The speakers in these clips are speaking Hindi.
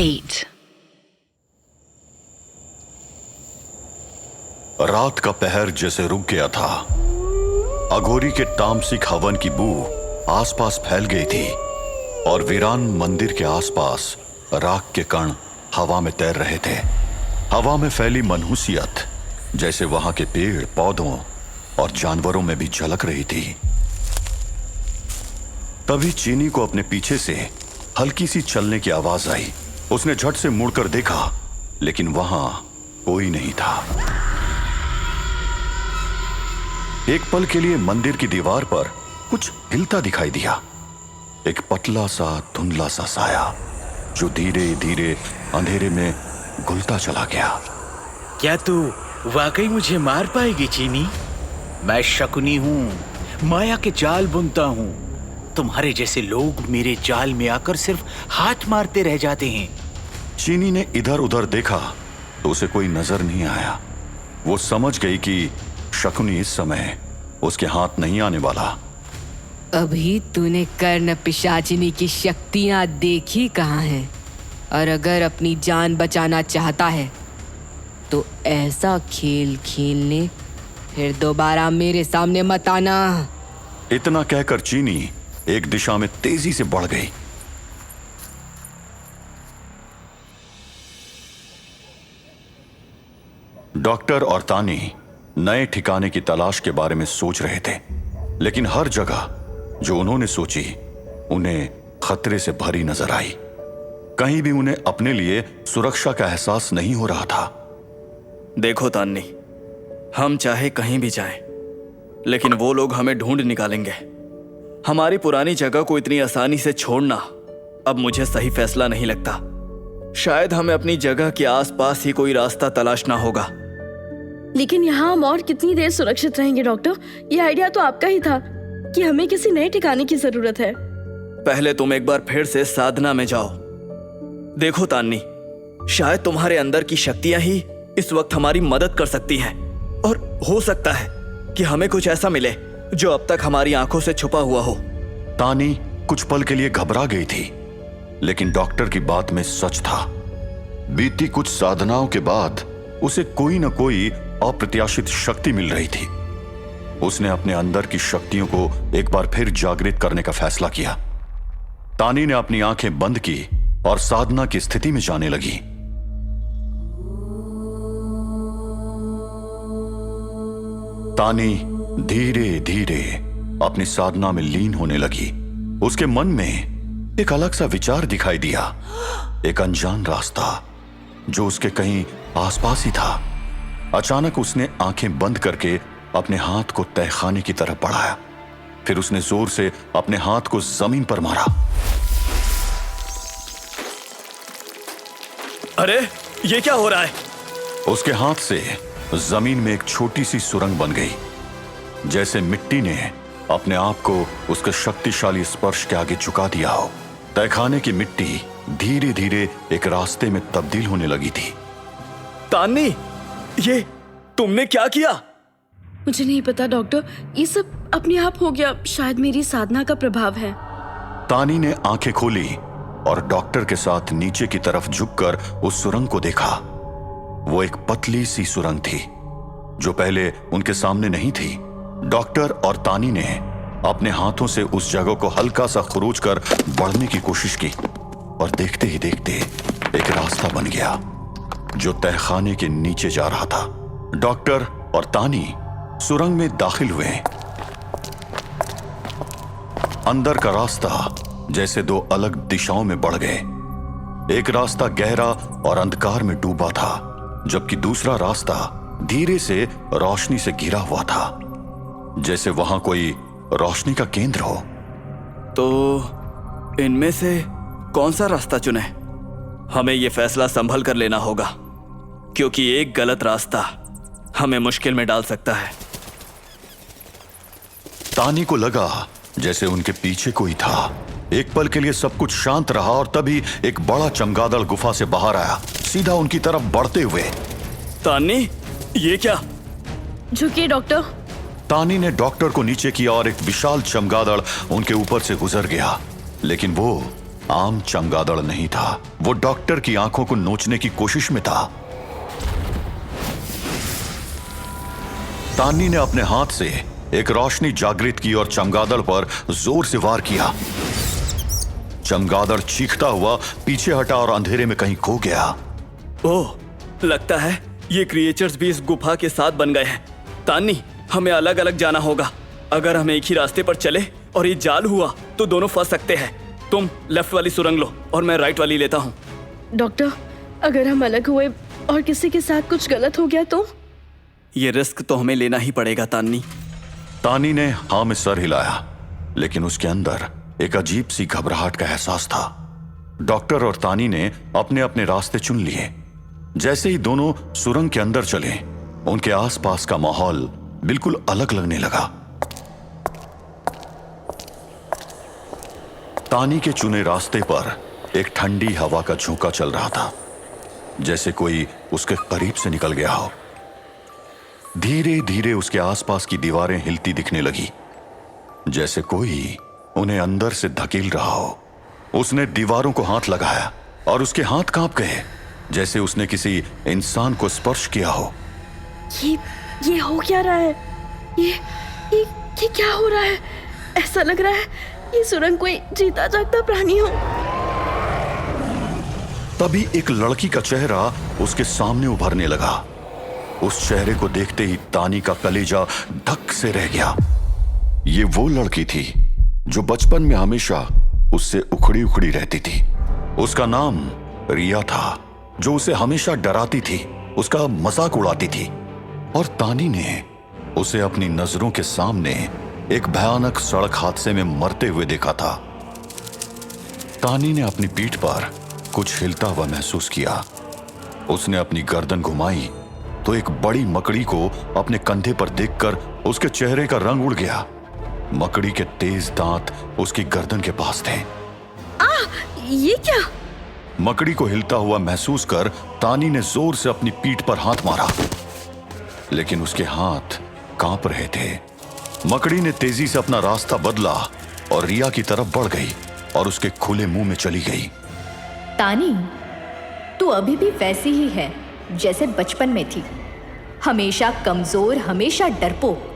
8. रात का पहर जैसे रुक गया था। अघोरी के तामसिक हवन की बू आसपास फैल गई थी और वीरान मंदिर के आसपास राख के कण हवा में तैर रहे थे। हवा में फैली मनहूसियत जैसे वहां के पेड़ पौधों और जानवरों में भी झलक रही थी। तभी चीनी को अपने पीछे से हल्की सी चलने की आवाज आई। उसने झट से मुड़कर देखा, लेकिन वहां कोई नहीं था। एक पल के लिए मंदिर की दीवार पर कुछ हिलता दिखाई दिया। एक पतला सा धुंधला सा साया जो धीरे धीरे अंधेरे में घुलता चला गया। क्या तू वाकई मुझे मार पाएगी चीनी? मैं शकुनी हूँ, माया के जाल बुनता हूँ। तुम्हारे जैसे लोग मेरे जाल में आकर सिर्फ हाथ मारते रह जाते हैं। चीनी ने इधर उधर देखा तो उसे कोई नजर नहीं आया। वो समझ गई कि शकुनी इस समय उसके हाथ नहीं आने वाला। अभी तूने कर्ण पिशाचिनी की शक्तियां देखी कहाँ हैं? और अगर अपनी जान बचाना चाहता है तो ऐसा खेल खेलने फिर दोबारा मेरे सामने मत आना। इतना कहकर चीनी एक दिशा में तेजी से बढ़ गई। डॉक्टर और तानी नए ठिकाने की तलाश के बारे में सोच रहे थे, लेकिन हर जगह जो उन्होंने सोची उन्हें खतरे से भरी नजर आई। कहीं भी उन्हें अपने लिए सुरक्षा का एहसास नहीं हो रहा था। देखो तान्नी, हम चाहे कहीं भी जाएं, लेकिन वो लोग हमें ढूंढ निकालेंगे। हमारी पुरानी जगह को इतनी आसानी से छोड़ना अब मुझे सही फैसला नहीं लगता। शायद हमें अपनी जगह के आसपास ही कोई रास्ता तलाशना होगा। लेकिन यहाँ हम और कितनी देर सुरक्षित रहेंगे डॉक्टर? ये आइडिया तो आपका ही था कि हमें किसी नए ठिकाने की जरूरत है। पहले तुम एक बार फिर से साधना में जाओ। देखो तान्नी, शायद तुम्हारे अंदर की शक्तियां ही इस वक्त हमारी मदद कर सकती हैं, और हो सकता है कि हमें कुछ ऐसा मिले जो अब तक हमारी आंखों से छुपा हुआ हो। तानी कुछ पल के लिए घबरा गई थी, लेकिन डॉक्टर की बात में सच था। बीती कुछ साधनाओं के बाद उसे कोई न कोई अप्रत्याशित शक्ति मिल रही थी। उसने अपने अंदर की शक्तियों को एक बार फिर जागृत करने का फैसला किया। तानी ने अपनी आंखें बंद की और साधना की स्थिति में जाने लगी। तानी धीरे धीरे अपनी साधना में लीन होने लगी। उसके मन में एक अलग सा विचार दिखाई दिया, एक अनजान रास्ता जो उसके कहीं आसपास ही था। अचानक उसने आंखें बंद करके अपने हाथ को तहखाने की तरफ बढ़ाया। फिर उसने जोर से अपने हाथ को जमीन पर मारा। अरे, ये क्या हो रहा है? उसके हाथ से जमीन में एक छोटी सी सुरंग बन गई, जैसे मिट्टी ने अपने आप को उसके शक्तिशाली स्पर्श के आगे झुका दिया हो। तहखाने की मिट्टी धीरे धीरे एक रास्ते में तब्दील होने लगी थी। तान्नी, ये तुमने क्या किया? मुझे नहीं पता डॉक्टर, ये सब अपने आप हो गया। शायद मेरी साधना का प्रभाव है। तानी ने आंखें खोली और डॉक्टर के साथ नीचे की तरफ झुककर उस सुरंग को देखा। वो एक पतली सी सुरंग थी जो पहले उनके सामने नहीं थी। डॉक्टर और तानी ने अपने हाथों से उस जगह को हल्का सा खरोच कर बढ़ने की कोशिश की, और देखते ही देखते एक रास्ता बन गया जो तहखाने के नीचे जा रहा था। डॉक्टर और तानी सुरंग में दाखिल हुए। अंदर का रास्ता जैसे दो अलग दिशाओं में बढ़ गए। एक रास्ता गहरा और अंधकार में डूबा था, जबकि दूसरा रास्ता धीरे से रोशनी से घिरा हुआ था, जैसे वहां कोई रोशनी का केंद्र हो। तो इनमें से कौन सा रास्ता चुने? हमें यह फैसला संभल कर लेना होगा, क्योंकि एक गलत रास्ता हमें मुश्किल में डाल सकता है। तानी को लगा जैसे उनके पीछे कोई था। एक पल के लिए सब कुछ शांत रहा और तभी एक बड़ा चमगादड़ गुफा से बाहर आया, सीधा उनकी तरफ बढ़ते हुए। तानी, ये क्या? झुकिए डॉक्टर। तानी ने डॉक्टर को नीचे किया और एक विशाल चमगादड़ उनके ऊपर से गुजर गया, लेकिन वो आम चमगादड़ नहीं था, वो डॉक्टर की आंखों को नोचने की कोशिश में था। तान्नी ने अपने हाथ से एक रोशनी जागृत की और चमगादड़ पर जोर से वार किया। चमगादड़ चीखता हुआ पीछे हटा और अंधेरे में कहीं खो गया। ओह, लगता है ये क्रिएचर्स भी इस गुफा के साथ बन गए हैं। तान्नी, हमें अलग अलग जाना होगा। अगर हम एक ही रास्ते पर चले और ये जाल हुआ तो दोनों फंस सकते हैं। तुम लेफ्ट वाली सुरंग लो और मैं राइट वाली लेता हूँ। डॉक्टर, अगर हम अलग हुए और किसी के साथ कुछ गलत हो गया तो? ये रिस्क तो हमें लेना ही पड़ेगा तान्नी। तानी ने हाँ में सर हिलाया, लेकिन उसके अंदर एक अजीब सी घबराहट का एहसास था। डॉक्टर और तानी ने अपने अपने रास्ते चुन लिए। जैसे ही दोनों सुरंग के अंदर चले, उनके आसपास का माहौल बिल्कुल अलग लगने लगा। तानी के चुने रास्ते पर एक ठंडी हवा का झोंका चल रहा था, जैसे कोई उसके करीब से निकल गया हो। धीरे धीरे उसके आसपास की दीवारें हिलती दिखने लगी, जैसे कोई उन्हें अंदर से धकेल रहा हो। उसने दीवारों को हाथ लगाया और उसके हाथ कांप गए, जैसे उसने किसी इंसान को स्पर्श किया हो। ये हो क्या रहा है? ये क्या हो रहा है? ऐसा लग रहा है ये सुरंग कोई जीता जागता प्राणी हो। तभी एक लड़की का चेहरा उसके सामने उभरने लगा। उस चेहरे को देखते ही तानी का कलेजा धक से रह गया। ये वो लड़की थी जो बचपन में हमेशा उससे उखड़ी उखड़ी रहती थी। उसका नाम रिया था, जो उसे हमेशा डराती थी, उसका मजाक उड़ाती थी। और तानी ने उसे अपनी नजरों के सामने एक भयानक सड़क हादसे में मरते हुए देखा था। तानी ने अपनी पीठ पर कुछ हिलता हुआ महसूस किया। उसने अपनी गर्दन घुमाई तो एक बड़ी मकड़ी को अपने कंधे पर देखकर उसके चेहरे का रंग उड़ गया। मकड़ी के तेज दांत उसकी गर्दन के पास थे। ये क्या? मकड़ी को हिलता हुआ महसूस कर तानी ने जोर से अपनी पीठ पर हाथ मारा, लेकिन उसके हाथ कांप रहे थे। मकड़ी ने तेजी से अपना रास्ता बदला और रिया की तरफ बढ़ गई और उसके खुले मुंह में चली गई। तानी, तू अभी भी वैसी ही है जैसे बचपन में थी। हमेशा कमजोर, हमेशा डरपोक।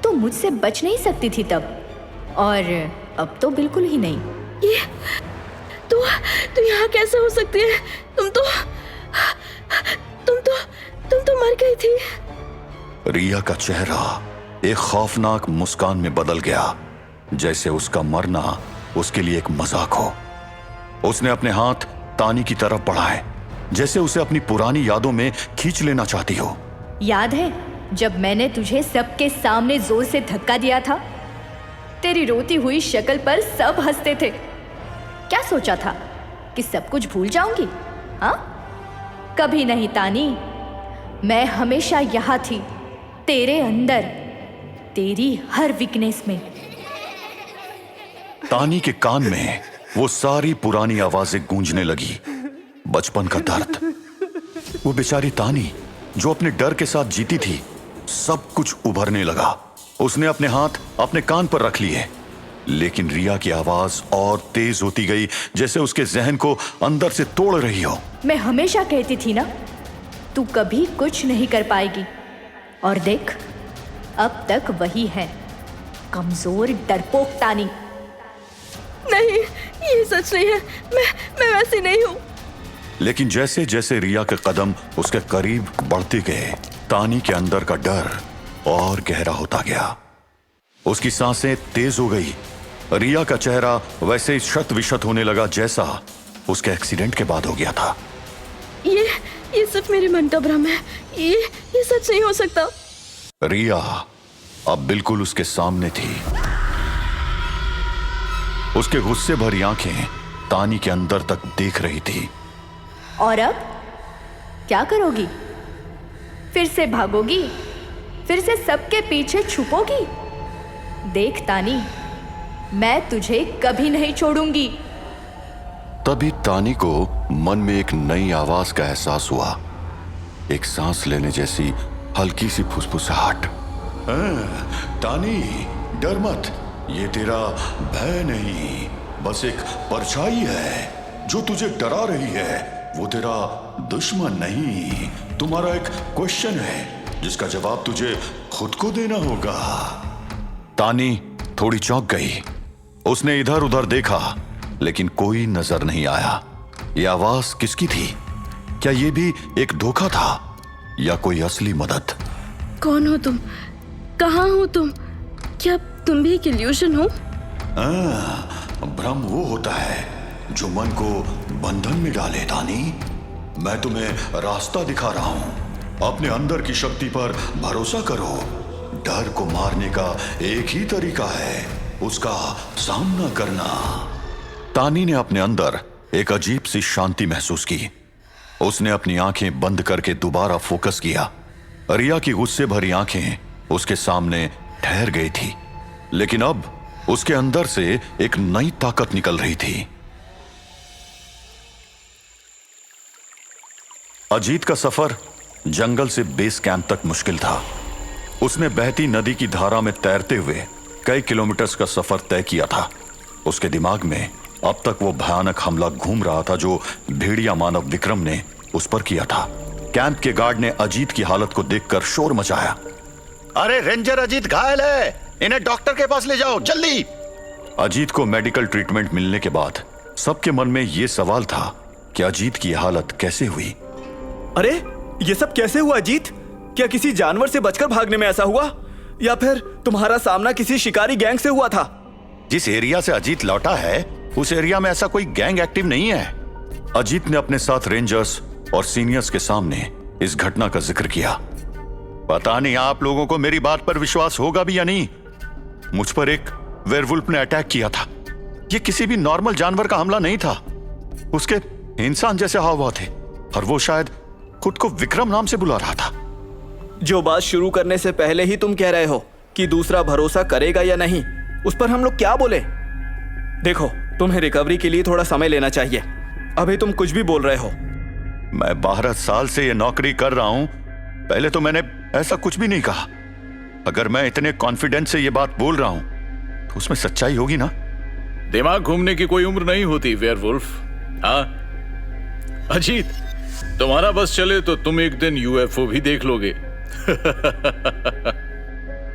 तू मुझसे बच नहीं सकती थी तब, और अब तो बिल्कुल ही नहीं। ये तू यहाँ कैसे हो सकती है? तुम तो मर गई थी। रिया का चेहरा एक खौफनाक मुस्कान में बदल गया, जैसे उसका मरना उसके लिए एक मजाक हो। उसने अपने हाथ तानी की तरफ बढ़ाए, जैसे उसे अपनी पुरानी यादों में खींच लेना चाहती हो। याद है जब मैंने तुझे सबके सामने जोर से धक्का दिया था? तेरी रोती हुई शक्ल पर सब हंसते थे। क्या सोचा था कि सब कुछ भूल जाऊंगी? हाँ, कभी नहीं तानी। मैं हमेशा यहाँ थी, तेरे अंदर, तेरी हर वीकनेस में। तानी के कान में वो सारी पुरानी आवाजें गूंजने लगी। बचपन का दर्द, वो बेचारी तानी जो अपने डर के साथ जीती थी, सब कुछ उभरने लगा। उसने अपने हाथ अपने कान पर रख लिए, लेकिन रिया की आवाज और तेज होती गई, जैसे उसके जहन को अंदर से तोड़ रही हो। मैं हमेशा कहती थी ना, तू कभी कुछ नहीं कर पाएगी। और देख, अब तक वही है, कमजोर डरपोक तानी। नहीं, ये सच नहीं है। मैं वैसी नहीं हूँ। लेकिन जैसे जैसे रिया के कदम उसके करीब बढ़ते गए, तानी के अंदर का डर और गहरा होता गया। उसकी सांसें तेज हो गई। रिया का चेहरा वैसे ही शत विशत होने लगा जैसा उसके एक्सीडेंट के बाद हो गया था। ये सिर्फ मेरे मन का भ्रम है। ये सच नहीं हो सकता। रिया अब बिल्कुल उसके सामने थी। उसके गुस्से भरी आंखें तानी के अंदर तक देख रही थी। और अब क्या करोगी? फिर से भागोगी? फिर से सबके पीछे छुपोगी? देख तानी, मैं तुझे कभी नहीं छोड़ूंगी। तभी तानी को मन में एक नई आवाज का एहसास हुआ, एक सांस लेने जैसी हल्की सी फुसफुसाहट। तानी, डर मत, ये तेरा भय नहीं, बस एक परछाई है जो तुझे डरा रही है। वो तेरा दुश्मन नहीं, तुम्हारा एक क्वेश्चन है जिसका जवाब तुझे खुद को देना होगा। तानी थोड़ी चौंक गई। उसने इधर उधर देखा लेकिन कोई नजर नहीं आया। यह आवाज किसकी थी? क्या यह भी एक धोखा था या कोई असली मदद? कौन हो तुम? कहाँ हो तुम? क्या तुम भी एक इल्यूशन हो? भ्रम वो होता है जो मन को बंधन में डाले। तानी, मैं तुम्हें रास्ता दिखा रहा हूं। अपने अंदर की शक्ति पर भरोसा करो। डर को मारने का एक ही तरीका है, उसका सामना करना। तानी ने अपने अंदर एक अजीब सी शांति महसूस की। उसने अपनी आंखें बंद करके दोबारा फोकस किया। रिया की गुस्से भरी आंखें उसके सामने ठहर गई थी, लेकिन अब उसके अंदर से एक नई ताकत निकल रही थी। अजीत का सफर जंगल से बेस कैंप तक मुश्किल था। उसने बहती नदी की धारा में तैरते हुए कई किलोमीटर का सफर तय किया था। उसके दिमाग में अब तक वो भयानक हमला घूम रहा था जो भेड़िया मानव विक्रम ने उस पर किया था। कैंप के गार्ड ने अजीत की हालत को देखकर शोर मचाया। अरे रेंजर अजीत घायल है, इन्हें डॉक्टर के पास ले जाओ जल्दी। अजीत को मेडिकल ट्रीटमेंट मिलने के बाद सबके मन में यह सवाल था कि अजीत की हालत कैसे हुई। अरे ये सब कैसे हुआ अजीत? क्या किसी जानवर से बचकर भागने में ऐसा हुआ या फिर तुम्हारा सामना किसी शिकारी गैंग से हुआ था? जिस एरिया से अजीत लौटा है उस एरिया में ऐसा कोई गैंग एक्टिव नहीं है। अजीत ने अपने साथ रेंजर्स और सीनियर्स के सामने इस घटना का जिक्र किया। पता नहीं आप लोगों को मेरी बात पर विश्वास होगा भी या नहीं। मुझ पर एक वेयरवुल्फ ने अटैक किया था। यह किसी भी नॉर्मल जानवर का हमला नहीं था। उसके इंसान जैसे हाव भाव थे और वो शायद खुद को विक्रम नाम से बुला रहा था। जो बात शुरू करने से पहले ही तुम कह रहे हो कि दूसरा भरोसा करेगा या नहीं, उस पर हम लोग क्या बोले? देखो, तुम्हें रिकवरी के लिए थोड़ा समय लेना चाहिए। अभी तुम कुछ भी बोल रहे हो। मैं 12 साल से ये नौकरी कर रहा हूं। पहले तो मैंने ऐसा कुछ भी नहीं कहा। अगर मैं इतने कॉन्फिडेंस से ये बात बोल रहा हूं तो उसमें सच्चाई होगी ना? दिमाग घूमने की कोई उम्र नहीं होती वेयरवुल्फ। हाँ अजीत, तुम्हारा बस चले तो तुम एक दिन यूएफओ भी देख लोगे।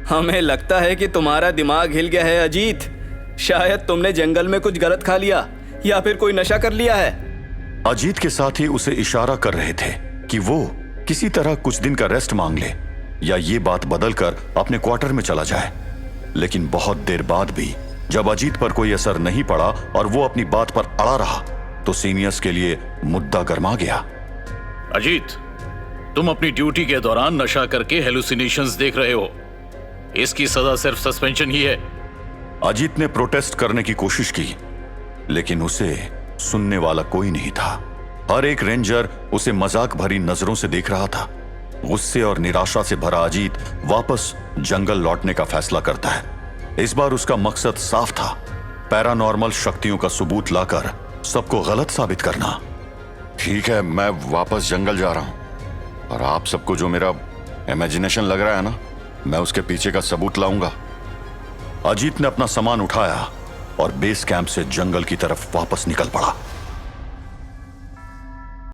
हमें लगता है कि तुम्हारा दिमाग हिल गया है अजीत। शायद तुमने जंगल में कुछ गलत खा लिया या फिर कोई नशा कर लिया है। अजीत के साथी उसे इशारा कर रहे थे कि वो किसी तरह कुछ दिन का रेस्ट मांग ले या ये बात बदलकर अपने क्वार्टर में चला जाए। लेकिन बहुत देर बाद भी जब अजीत पर कोई असर नहीं पड़ा और वो अपनी बात पर अड़ा रहा तो सीनियर्स के लिए मुद्दा गर्मा गया। अजीत, तुम अपनी ड्यूटी के दौरान नशा करके हेलुसिनेशंस देख रहे हो। इसकी सजा सिर्फ सस्पेंशन ही है। अजीत ने प्रोटेस्ट करने की कोशिश की लेकिन उसे सुनने वाला कोई नहीं था। हर एक रेंजर उसे मजाक भरी नजरों से देख रहा था। गुस्से और निराशा से भरा अजीत वापस जंगल लौटने का फैसला करता है। इस बार उसका मकसद साफ था, पैरानॉर्मल शक्तियों का सबूत लाकर सबको गलत साबित करना। ठीक है, मैं वापस जंगल जा रहा हूं और आप सबको जो मेरा इमेजिनेशन लग रहा है ना, मैं उसके पीछे का सबूत लाऊंगा। अजीत ने अपना सामान उठाया और बेस कैंप से जंगल की तरफ वापस निकल पड़ा।